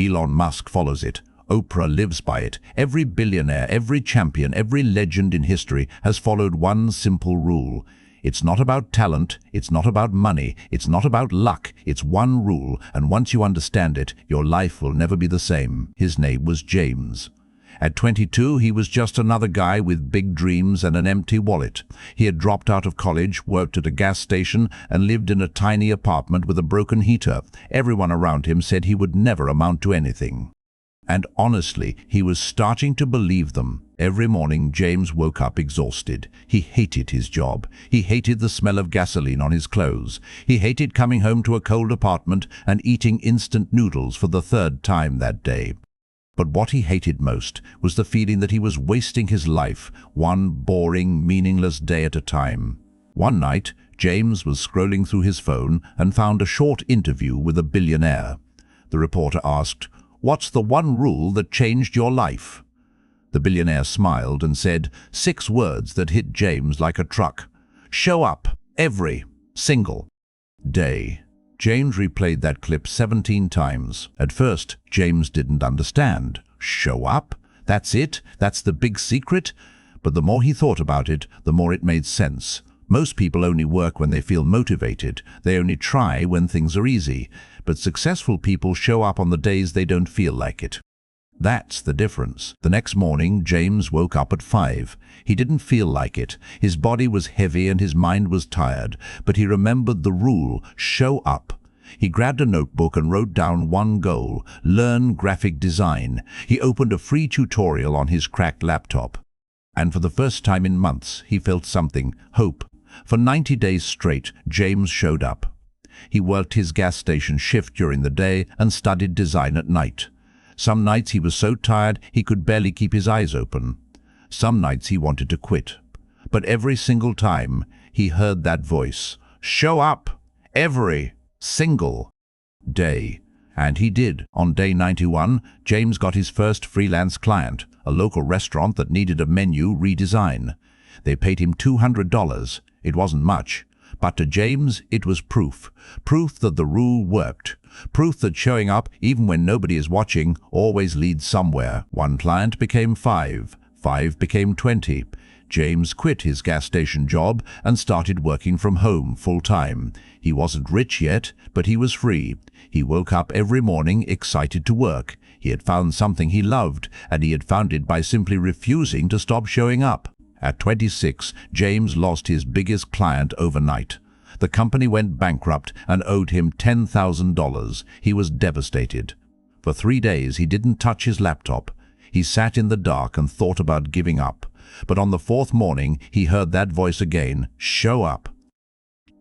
Elon Musk follows it. Oprah lives by it. Every billionaire, every champion, every legend in history has followed one simple rule. It's not about talent, it's not about money, it's not about luck, it's one rule, and once you understand it, your life will never be the same. His name was James. At 22, he was just another guy with big dreams and an empty wallet. He had dropped out of college, worked at a gas station, and lived in a tiny apartment with a broken heater. Everyone around him said he would never amount to anything. And honestly, he was starting to believe them. Every morning, James woke up exhausted. He hated his job. He hated the smell of gasoline on his clothes. He hated coming home to a cold apartment and eating instant noodles for the third time that day. But what he hated most was the feeling that he was wasting his life, one boring, meaningless day at a time. One night, James was scrolling through his phone and found a short interview with a billionaire. The reporter asked, "What's the one rule that changed your life?" The billionaire smiled and said 6 words that hit James like a truck. "Show up every single day." James replayed that clip 17 times. At first, James didn't understand. Show up? That's it? That's the big secret? But the more he thought about it, the more it made sense. Most people only work when they feel motivated. They only try when things are easy. But successful people show up on the days they don't feel like it. That's the difference. The next morning, James woke up at 5. He didn't feel like it. His body was heavy and his mind was tired. But he remembered the rule, show up. He grabbed a notebook and wrote down one goal, learn graphic design. He opened a free tutorial on his cracked laptop. And for the first time in months, he felt something, hope. For 90 days straight, James showed up. He worked his gas station shift during the day and studied design at night. Some nights he was so tired he could barely keep his eyes open. Some nights he wanted to quit. But every single time he heard that voice, show up every single day. And he did. On day 91, James got his first freelance client, a local restaurant that needed a menu redesign. They paid him $200. It wasn't much. But to James, it was proof. Proof that the rule worked. Proof that showing up, even when nobody is watching, always leads somewhere. One client became 5. 5 became 20. James quit his gas station job and started working from home full-time. He wasn't rich yet, but he was free. He woke up every morning excited to work. He had found something he loved, and he had found it by simply refusing to stop showing up. At 26, James lost his biggest client overnight. The company went bankrupt and owed him $10,000. He was devastated. For 3 days, he didn't touch his laptop. He sat in the dark and thought about giving up. But on the 4th morning, he heard that voice again, show up.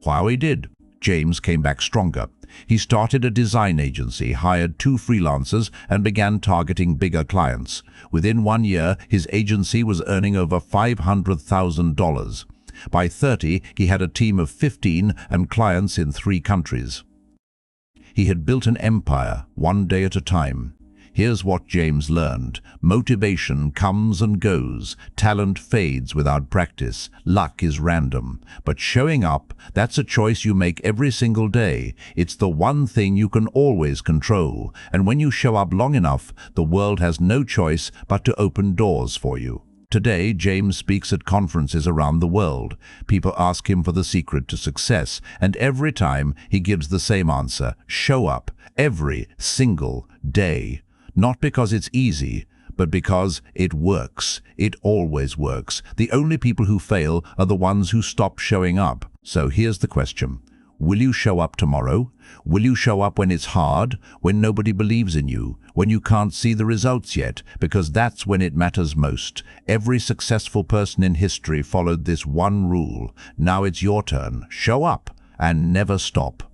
While he did, James came back stronger. He started a design agency, hired 2 freelancers, and began targeting bigger clients. Within 1 year, his agency was earning over $500,000. By 30, he had a team of 15 and clients in 3 countries. He had built an empire, one day at a time. Here's what James learned. Motivation comes and goes. Talent fades without practice. Luck is random. But showing up, that's a choice you make every single day. It's the one thing you can always control. And when you show up long enough, the world has no choice but to open doors for you. Today, James speaks at conferences around the world. People ask him for the secret to success, and every time he gives the same answer, show up every single day. Not because it's easy, but because it works. It always works. The only people who fail are the ones who stop showing up. So here's the question. Will you show up tomorrow? Will you show up when it's hard, when nobody believes in you, when you can't see the results yet? Because that's when it matters most. Every successful person in history followed this one rule. Now it's your turn. Show up and never stop.